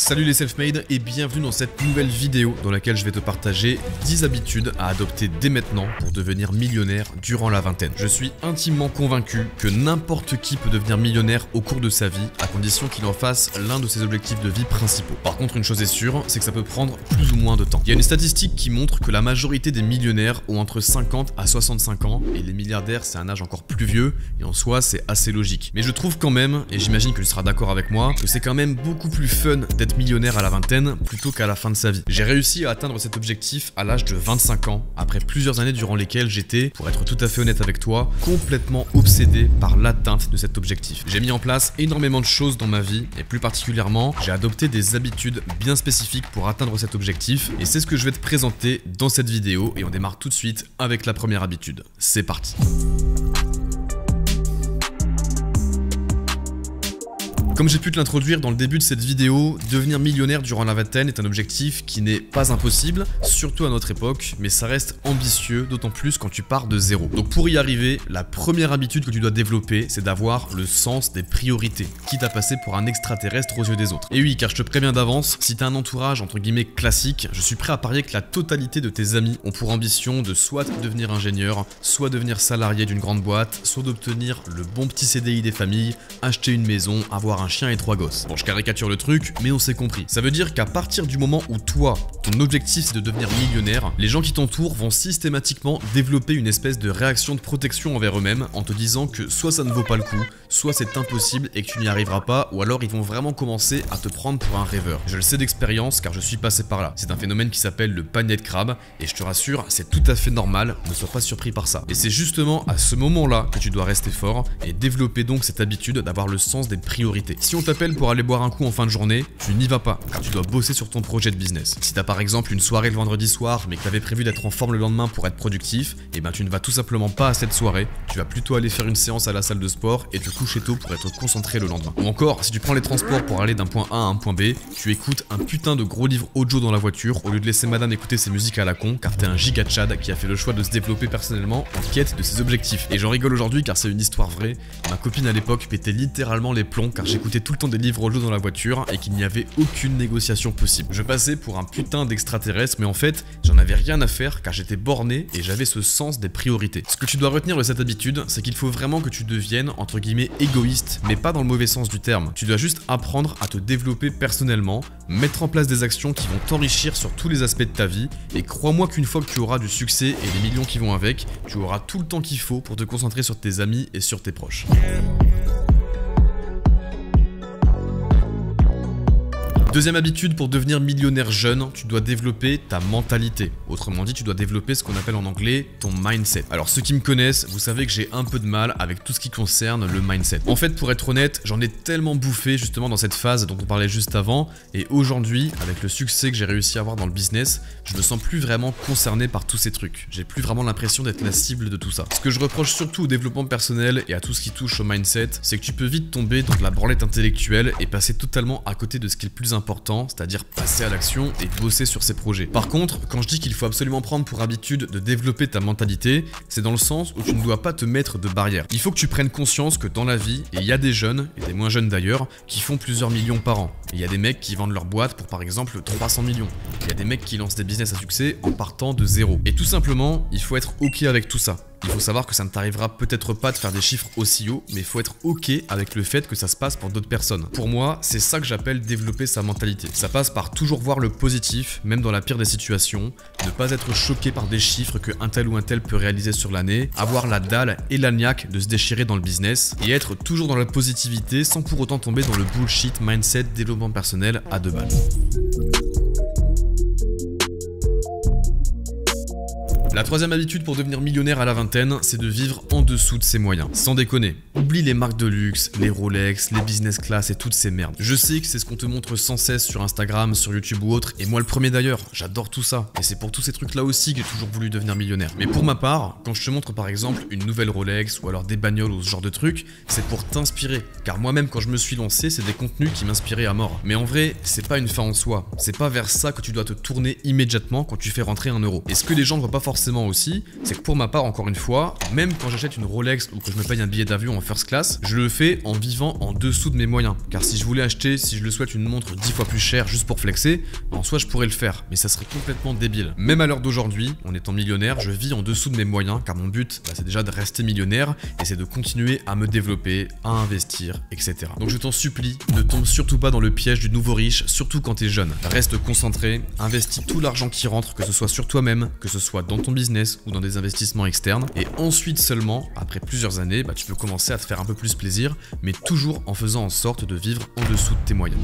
Salut les self-made et bienvenue dans cette nouvelle vidéo dans laquelle je vais te partager 10 habitudes à adopter dès maintenant pour devenir millionnaire durant la vingtaine. Je suis intimement convaincu que n'importe qui peut devenir millionnaire au cours de sa vie à condition qu'il en fasse l'un de ses objectifs de vie principaux. Par contre, une chose est sûre, c'est que ça peut prendre plus ou moins de temps. Il y a une statistique qui montre que la majorité des millionnaires ont entre 50 à 65 ans et les milliardaires c'est un âge encore plus vieux et en soi c'est assez logique. Mais je trouve quand même, et j'imagine que tu seras d'accord avec moi, que c'est quand même beaucoup plus fun d'être millionnaire à la vingtaine plutôt qu'à la fin de sa vie. J'ai réussi à atteindre cet objectif à l'âge de 25 ans, après plusieurs années durant lesquelles j'étais, pour être tout à fait honnête avec toi, complètement obsédé par l'atteinte de cet objectif. J'ai mis en place énormément de choses dans ma vie, et plus particulièrement, j'ai adopté des habitudes bien spécifiques pour atteindre cet objectif, et c'est ce que je vais te présenter dans cette vidéo, et on démarre tout de suite avec la première habitude. C'est parti. Comme j'ai pu te l'introduire dans le début de cette vidéo, devenir millionnaire durant la vingtaine est un objectif qui n'est pas impossible, surtout à notre époque, mais ça reste ambitieux, d'autant plus quand tu pars de zéro. Donc pour y arriver, la première habitude que tu dois développer, c'est d'avoir le sens des priorités, quitte à passer pour un extraterrestre aux yeux des autres. Et oui, car je te préviens d'avance, si tu as un entourage entre guillemets classique, je suis prêt à parier que la totalité de tes amis ont pour ambition de soit devenir ingénieur, soit devenir salarié d'une grande boîte, soit d'obtenir le bon petit CDI des familles, acheter une maison, avoir un chien et 3 gosses. Bon, je caricature le truc, mais on s'est compris. Ça veut dire qu'à partir du moment où toi, ton objectif c'est de devenir millionnaire, les gens qui t'entourent vont systématiquement développer une espèce de réaction de protection envers eux-mêmes en te disant que soit ça ne vaut pas le coup, soit c'est impossible et que tu n'y arriveras pas, ou alors ils vont vraiment commencer à te prendre pour un rêveur. Je le sais d'expérience car je suis passé par là. C'est un phénomène qui s'appelle le panier de crabe et je te rassure, c'est tout à fait normal, ne sois pas surpris par ça. Et c'est justement à ce moment-là que tu dois rester fort et développer donc cette habitude d'avoir le sens des priorités. Si on t'appelle pour aller boire un coup en fin de journée, tu n'y vas pas, car tu dois bosser sur ton projet de business. Si t'as par exemple une soirée le vendredi soir, mais que t'avais prévu d'être en forme le lendemain pour être productif, et ben tu ne vas tout simplement pas à cette soirée, tu vas plutôt aller faire une séance à la salle de sport et te coucher tôt pour être concentré le lendemain. Ou encore, si tu prends les transports pour aller d'un point A à un point B, tu écoutes un putain de gros livre audio dans la voiture, au lieu de laisser madame écouter ses musiques à la con, car t'es un giga tchad qui a fait le choix de se développer personnellement en quête de ses objectifs. Et j'en rigole aujourd'hui car c'est une histoire vraie. Ma copine à l'époque pétait littéralement les plombs car j'écoutais tout le temps des livres audio dans la voiture et qu'il n'y avait aucune négociation possible. Je passais pour un putain d'extraterrestre, mais en fait, j'en avais rien à faire car j'étais borné et j'avais ce sens des priorités. Ce que tu dois retenir de cette habitude, c'est qu'il faut vraiment que tu deviennes, entre guillemets, égoïste, mais pas dans le mauvais sens du terme. Tu dois juste apprendre à te développer personnellement, mettre en place des actions qui vont t'enrichir sur tous les aspects de ta vie, et crois-moi qu'une fois que tu auras du succès et des millions qui vont avec, tu auras tout le temps qu'il faut pour te concentrer sur tes amis et sur tes proches. Deuxième habitude pour devenir millionnaire jeune, tu dois développer ta mentalité. Autrement dit, tu dois développer ce qu'on appelle en anglais ton mindset. Alors ceux qui me connaissent, vous savez que j'ai un peu de mal avec tout ce qui concerne le mindset. En fait, pour être honnête, j'en ai tellement bouffé justement dans cette phase dont on parlait juste avant, et aujourd'hui, avec le succès que j'ai réussi à avoir dans le business, je me sens plus vraiment concerné par tous ces trucs. J'ai plus vraiment l'impression d'être la cible de tout ça. Ce que je reproche surtout au développement personnel et à tout ce qui touche au mindset, c'est que tu peux vite tomber dans de la branlette intellectuelle et passer totalement à côté de ce qui est le plus important, c'est-à-dire passer à l'action et bosser sur ses projets. Par contre, quand je dis qu'il faut absolument prendre pour habitude de développer ta mentalité, c'est dans le sens où tu ne dois pas te mettre de barrières. Il faut que tu prennes conscience que dans la vie, et il y a des jeunes, et des moins jeunes d'ailleurs, qui font plusieurs millions par an. Et il y a des mecs qui vendent leur boîte pour par exemple 300 millions. Il y a des mecs qui lancent des business à succès en partant de zéro. Et tout simplement, il faut être ok avec tout ça. Il faut savoir que ça ne t'arrivera peut-être pas de faire des chiffres aussi hauts, mais il faut être ok avec le fait que ça se passe pour d'autres personnes. Pour moi, c'est ça que j'appelle développer sa mentalité. Ça passe par toujours voir le positif, même dans la pire des situations, ne pas être choqué par des chiffres que un tel ou un tel peut réaliser sur l'année, avoir la dalle et la niaque de se déchirer dans le business, et être toujours dans la positivité sans pour autant tomber dans le bullshit mindset développement personnel à 2 balles. La troisième habitude pour devenir millionnaire à la vingtaine, c'est de vivre en dessous de ses moyens. Sans déconner, oublie les marques de luxe, les Rolex, les business class et toutes ces merdes. Je sais que c'est ce qu'on te montre sans cesse sur Instagram, sur YouTube ou autre, et moi le premier d'ailleurs, j'adore tout ça. Et c'est pour tous ces trucs là aussi que j'ai toujours voulu devenir millionnaire. Mais pour ma part, quand je te montre par exemple une nouvelle Rolex ou alors des bagnoles ou ce genre de trucs, c'est pour t'inspirer. Car moi-même quand je me suis lancé, c'est des contenus qui m'inspiraient à mort. Mais en vrai, c'est pas une fin en soi. C'est pas vers ça que tu dois te tourner immédiatement quand tu fais rentrer un euro. Et ce que les gens ne voient pas forcément forcément aussi, c'est que pour ma part, encore une fois, même quand j'achète une Rolex ou que je me paye un billet d'avion en first class, je le fais en vivant en dessous de mes moyens. Car si je voulais acheter, si je le souhaite, une montre 10 fois plus chère juste pour flexer, en soi je pourrais le faire, mais ça serait complètement débile. Même à l'heure d'aujourd'hui, en étant millionnaire, je vis en dessous de mes moyens, car mon but, c'est déjà de rester millionnaire et c'est de continuer à me développer, à investir, etc. Donc je t'en supplie, ne tombe surtout pas dans le piège du nouveau riche, surtout quand t'es jeune. Reste concentré, investis tout l'argent qui rentre, que ce soit sur toi-même, que ce soit dans ton business ou dans des investissements externes, et ensuite seulement, après plusieurs années, tu peux commencer à te faire un peu plus plaisir, mais toujours en faisant en sorte de vivre en dessous de tes moyens.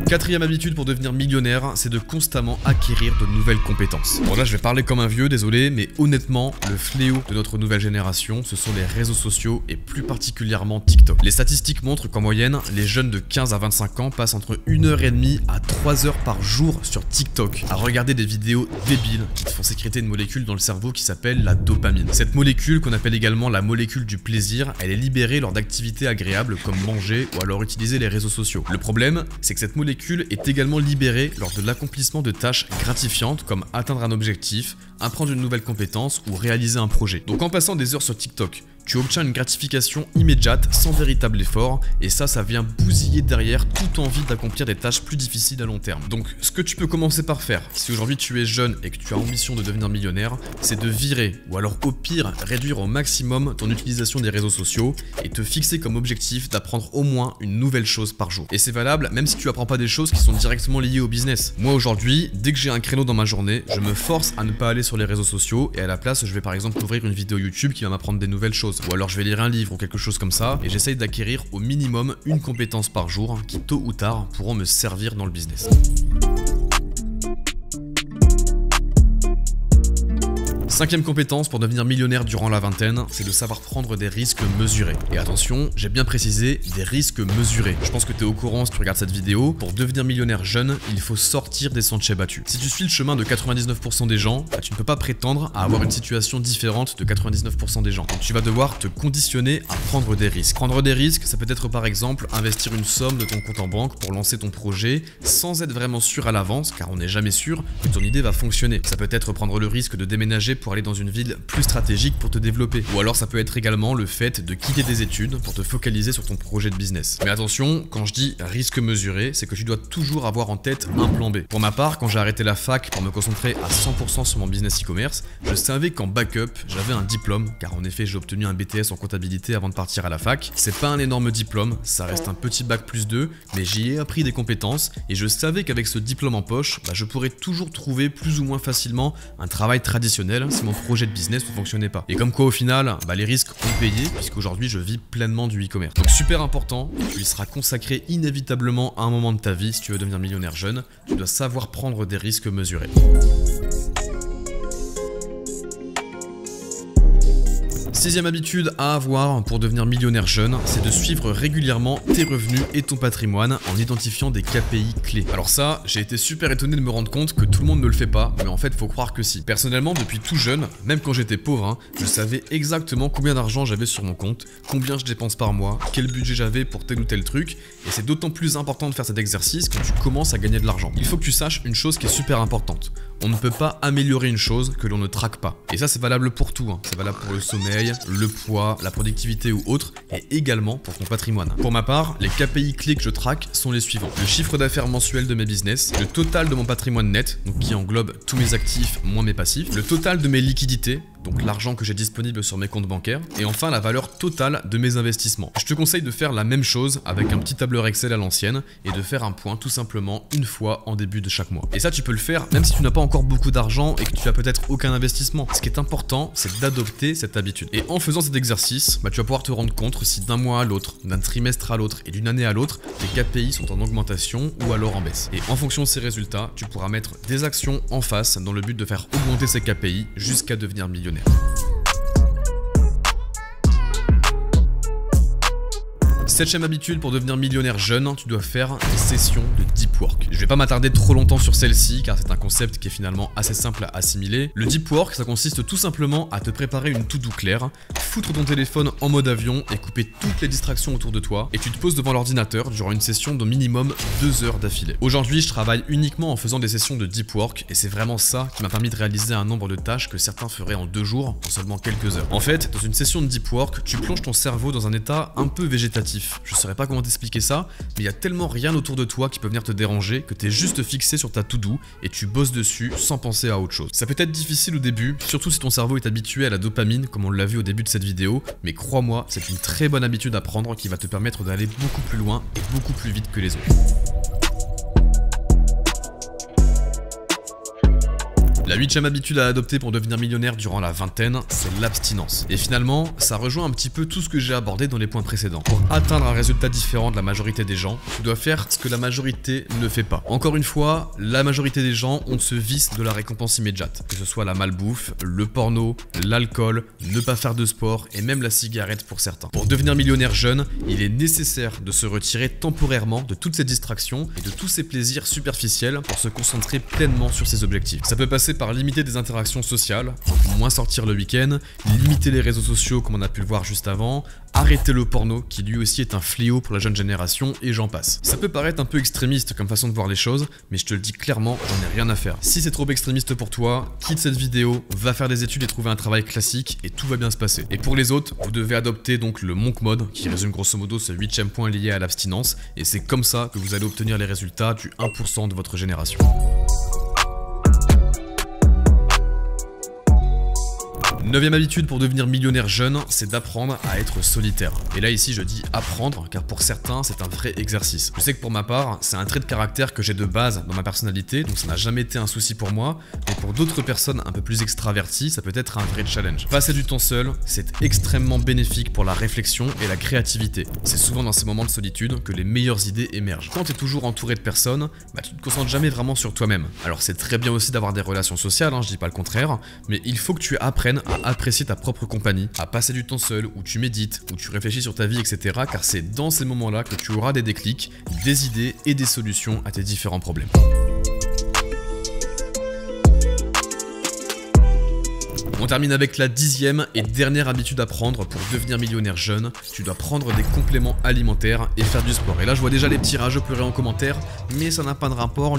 Quatrième habitude pour devenir millionnaire, c'est de constamment acquérir de nouvelles compétences. Bon là je vais parler comme un vieux, désolé, mais honnêtement, le fléau de notre nouvelle génération, ce sont les réseaux sociaux et plus particulièrement TikTok. Les statistiques montrent qu'en moyenne, les jeunes de 15 à 25 ans passent entre 1h30 à 3 heures par jour sur TikTok à regarder des vidéos débiles qui te font sécréter une molécule dans le cerveau qui s'appelle la dopamine. Cette molécule, qu'on appelle également la molécule du plaisir, elle est libérée lors d'activités agréables comme manger ou alors utiliser les réseaux sociaux. Le problème, c'est que cette molécule est également libérée lors de l'accomplissement de tâches gratifiantes comme atteindre un objectif, apprendre une nouvelle compétence ou réaliser un projet. Donc en passant des heures sur TikTok, tu obtiens une gratification immédiate sans véritable effort et ça vient bousiller derrière toute envie d'accomplir des tâches plus difficiles à long terme. Donc ce que tu peux commencer par faire, si aujourd'hui tu es jeune et que tu as ambition de devenir millionnaire, c'est de virer ou alors au pire réduire au maximum ton utilisation des réseaux sociaux et te fixer comme objectif d'apprendre au moins une nouvelle chose par jour. Et c'est valable même si tu apprends pas des choses qui sont directement liées au business. Moi aujourd'hui, dès que j'ai un créneau dans ma journée, je me force à ne pas aller sur les réseaux sociaux et à la place je vais par exemple ouvrir une vidéo YouTube qui va m'apprendre des nouvelles choses. Ou alors je vais lire un livre ou quelque chose comme ça et j'essaye d'acquérir au minimum une compétence par jour qui tôt ou tard pourront me servir dans le business. Cinquième compétence pour devenir millionnaire durant la vingtaine, c'est de savoir prendre des risques mesurés. Et attention, j'ai bien précisé, des risques mesurés. Je pense que tu es au courant si tu regardes cette vidéo. Pour devenir millionnaire jeune, il faut sortir des sentiers battus. Si tu suis le chemin de 99% des gens, tu ne peux pas prétendre à avoir une situation différente de 99% des gens. Donc tu vas devoir te conditionner à prendre des risques. Prendre des risques, ça peut être par exemple investir une somme de ton compte en banque pour lancer ton projet sans être vraiment sûr à l'avance, car on n'est jamais sûr que ton idée va fonctionner. Ça peut être prendre le risque de déménager pour aller dans une ville plus stratégique pour te développer. Ou alors ça peut être également le fait de quitter tes études pour te focaliser sur ton projet de business. Mais attention, quand je dis risque mesuré, c'est que tu dois toujours avoir en tête un plan B. Pour ma part, quand j'ai arrêté la fac pour me concentrer à 100% sur mon business e-commerce, je savais qu'en backup, j'avais un diplôme, car en effet j'ai obtenu un BTS en comptabilité avant de partir à la fac. C'est pas un énorme diplôme, ça reste un petit bac plus 2, mais j'y ai appris des compétences et je savais qu'avec ce diplôme en poche, je pourrais toujours trouver plus ou moins facilement un travail traditionnel si mon projet de business ne fonctionnait pas. Et comme quoi au final, les risques ont payé puisqu'aujourd'hui je vis pleinement du e-commerce. Donc super important, et tu y seras consacré inévitablement à un moment de ta vie si tu veux devenir millionnaire jeune, tu dois savoir prendre des risques mesurés. Sixième habitude à avoir pour devenir millionnaire jeune, c'est de suivre régulièrement tes revenus et ton patrimoine en identifiant des KPI clés. Alors ça, j'ai été super étonné de me rendre compte que tout le monde ne le fait pas, mais en fait faut croire que si. Personnellement, depuis tout jeune, même quand j'étais pauvre, je savais exactement combien d'argent j'avais sur mon compte, combien je dépense par mois, quel budget j'avais pour tel ou tel truc, et c'est d'autant plus important de faire cet exercice quand tu commences à gagner de l'argent. Il faut que tu saches une chose qui est super importante. On ne peut pas améliorer une chose que l'on ne traque pas. Et ça c'est valable pour tout, c'est valable pour le sommeil, le poids, la productivité ou autre, et également pour ton patrimoine. Pour ma part, les KPI clés que je traque sont les suivants. Le chiffre d'affaires mensuel de mes business, le total de mon patrimoine net, donc qui englobe tous mes actifs moins mes passifs, le total de mes liquidités, donc l'argent que j'ai disponible sur mes comptes bancaires, et enfin la valeur totale de mes investissements. Je te conseille de faire la même chose avec un petit tableur Excel à l'ancienne et de faire un point tout simplement une fois en début de chaque mois. Et ça tu peux le faire même si tu n'as pas encore beaucoup d'argent et que tu as peut-être aucun investissement. Ce qui est important, c'est d'adopter cette habitude. Et en faisant cet exercice, tu vas pouvoir te rendre compte si d'un mois à l'autre, d'un trimestre à l'autre et d'une année à l'autre, tes KPI sont en augmentation ou alors en baisse. Et en fonction de ces résultats, tu pourras mettre des actions en face dans le but de faire augmenter ces KPI jusqu'à devenir millionnaire. 7ème habitude pour devenir millionnaire jeune, tu dois faire des sessions de deep work. Je vais pas m'attarder trop longtemps sur celle-ci car c'est un concept qui est finalement assez simple à assimiler. Le deep work, ça consiste tout simplement à te préparer une to-do claire, foutre ton téléphone en mode avion et couper toutes les distractions autour de toi et tu te poses devant l'ordinateur durant une session d'au minimum 2 heures d'affilée. Aujourd'hui, je travaille uniquement en faisant des sessions de deep work et c'est vraiment ça qui m'a permis de réaliser un nombre de tâches que certains feraient en 2 jours en seulement quelques heures. En fait, dans une session de deep work, tu plonges ton cerveau dans un état un peu végétatif. Je saurais pas comment t'expliquer ça, mais il y a tellement rien autour de toi qui peut venir te déranger que t'es juste fixé sur ta to-do et tu bosses dessus sans penser à autre chose. Ça peut être difficile au début, surtout si ton cerveau est habitué à la dopamine comme on l'a vu au début de cette vidéo, mais crois-moi, c'est une très bonne habitude à prendre qui va te permettre d'aller beaucoup plus loin et beaucoup plus vite que les autres. La 8ème habitude à adopter pour devenir millionnaire durant la vingtaine, c'est l'abstinence. Et finalement, ça rejoint un petit peu tout ce que j'ai abordé dans les points précédents. Pour atteindre un résultat différent de la majorité des gens, tu dois faire ce que la majorité ne fait pas. Encore une fois, la majorité des gens ont ce vice de la récompense immédiate. Que ce soit la malbouffe, le porno, l'alcool, ne pas faire de sport et même la cigarette pour certains. Pour devenir millionnaire jeune, il est nécessaire de se retirer temporairement de toutes ces distractions et de tous ces plaisirs superficiels pour se concentrer pleinement sur ses objectifs. Ça peut passer par limiter des interactions sociales, donc moins sortir le week-end, limiter les réseaux sociaux comme on a pu le voir juste avant, arrêter le porno qui lui aussi est un fléau pour la jeune génération et j'en passe. Ça peut paraître un peu extrémiste comme façon de voir les choses, mais je te le dis clairement, j'en ai rien à faire. Si c'est trop extrémiste pour toi, quitte cette vidéo, va faire des études et trouver un travail classique et tout va bien se passer. Et pour les autres, vous devez adopter donc le Monk Mode qui résume grosso modo ce 8ème point lié à l'abstinence et c'est comme ça que vous allez obtenir les résultats du 1% de votre génération. 9ème habitude pour devenir millionnaire jeune, c'est d'apprendre à être solitaire. Et là ici je dis apprendre, car pour certains c'est un vrai exercice. Je sais que pour ma part, c'est un trait de caractère que j'ai de base dans ma personnalité, donc ça n'a jamais été un souci pour moi, mais pour d'autres personnes un peu plus extraverties, ça peut être un vrai challenge. Passer du temps seul, c'est extrêmement bénéfique pour la réflexion et la créativité. C'est souvent dans ces moments de solitude que les meilleures idées émergent. Quand tu es toujours entouré de personnes, tu te concentres jamais vraiment sur toi-même. Alors c'est très bien aussi d'avoir des relations sociales, je dis pas le contraire, mais il faut que tu apprennes à apprécier ta propre compagnie, à passer du temps seul, où tu médites, où tu réfléchis sur ta vie, etc. car c'est dans ces moments-là que tu auras des déclics, des idées et des solutions à tes différents problèmes. On termine avec la 10ème et dernière habitude à prendre pour devenir millionnaire jeune. Tu dois prendre des compléments alimentaires et faire du sport. Et là, je vois déjà les petits rageux pleurer en commentaire, mais ça n'a pas de rapport.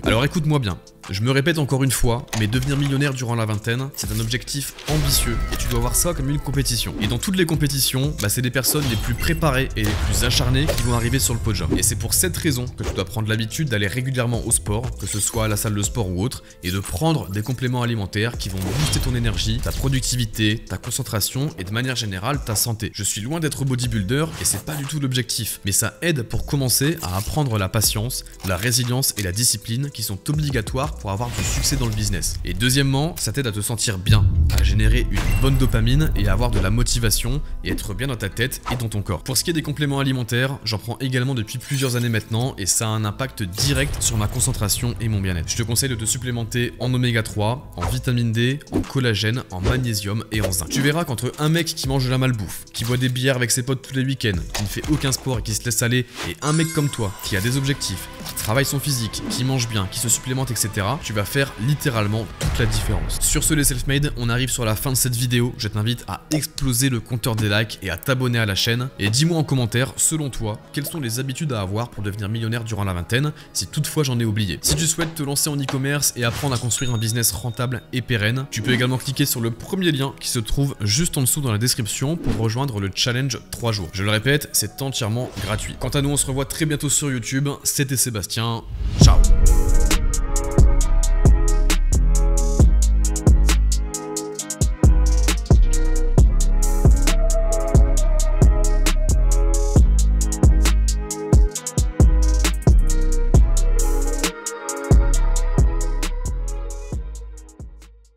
Alors écoute-moi bien. Je me répète encore une fois, mais devenir millionnaire durant la vingtaine, c'est un objectif ambitieux et tu dois voir ça comme une compétition. Et dans toutes les compétitions, c'est les personnes les plus préparées et les plus acharnées qui vont arriver sur le podium. Et c'est pour cette raison que tu dois prendre l'habitude d'aller régulièrement au sport, que ce soit à la salle de sport ou autre, et de prendre des compléments alimentaires qui vont booster ton énergie, ta productivité, ta concentration et de manière générale ta santé. Je suis loin d'être bodybuilder et c'est pas du tout l'objectif, mais ça aide pour commencer à apprendre la patience, la résilience et la discipline qui sont obligatoires pour avoir du succès dans le business. Et deuxièmement, ça t'aide à te sentir bien, à générer une bonne dopamine et à avoir de la motivation et être bien dans ta tête et dans ton corps. Pour ce qui est des compléments alimentaires, j'en prends également depuis plusieurs années maintenant et ça a un impact direct sur ma concentration et mon bien-être. Je te conseille de te supplémenter en oméga 3, en vitamine D, en collagène, en magnésium et en zinc. Tu verras qu'entre un mec qui mange de la malbouffe, qui boit des bières avec ses potes tous les week-ends, qui ne fait aucun sport et qui se laisse aller, et un mec comme toi, qui a des objectifs, qui travaille son physique, qui mange bien, qui se supplémente, etc., tu vas faire littéralement toute la différence. Sur ce les self-made, on arrive sur la fin de cette vidéo. Je t'invite à exploser le compteur des likes et à t'abonner à la chaîne. Et dis-moi en commentaire, selon toi, quelles sont les habitudes à avoir pour devenir millionnaire durant la vingtaine, si toutefois j'en ai oublié. Si tu souhaites te lancer en e-commerce et apprendre à construire un business rentable et pérenne, tu peux également cliquer sur le premier lien qui se trouve juste en dessous dans la description pour rejoindre le challenge 3 jours. Je le répète, c'est entièrement gratuit. Quant à nous, on se revoit très bientôt sur YouTube. C'était Sébastien. Ciao.